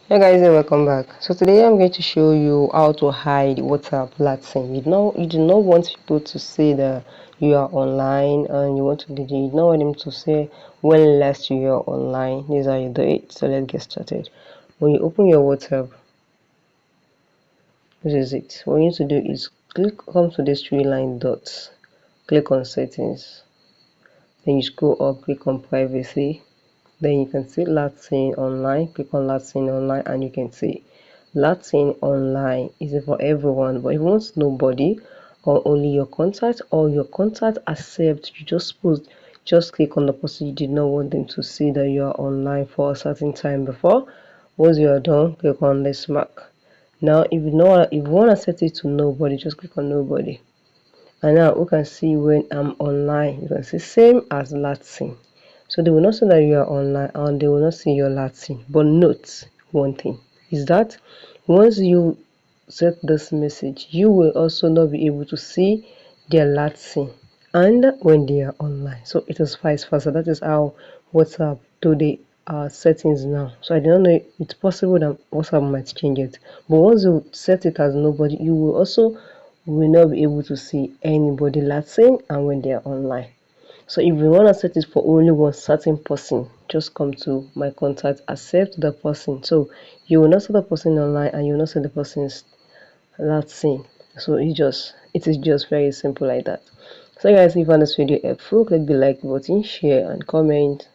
Hey guys, and welcome back. So today I'm going to show you how to hide WhatsApp Latin. You do not want people to say that you are online, and you do not want them to say when last you are online. This is how you do it. So let's get started. When you open your WhatsApp, this is it. What you need to do is come to these three line dots, click on settings, then you scroll up, click on privacy. Then you can see Latin online, click on Latin online, and you can see Latin online is for everyone. But if you want nobody or only your contact or your contact accept, you just click on the person you did not want them to see that you are online for a certain time before. Once you are done, click on this mark. Now if you want to set it to nobody, just click on nobody. And now we can see when I'm online, you can see same as Latin. So they will not say that you are online and they will not see your Latin. But note one thing is that once you set this message, you will also not be able to see their Latin and when they are online. So it is vice versa. That is how WhatsApp do the settings now. So I don't know, it's possible that WhatsApp might change it. But once you set it as nobody, you will not be able to see anybody Latin and when they are online. So if you want to set it for only one certain person, just come to my contact, accept the person. So you will not see the person online and you will not see the person's Latin. So it is just very simple like that. So guys, if you found this video helpful, click the like button, share and comment.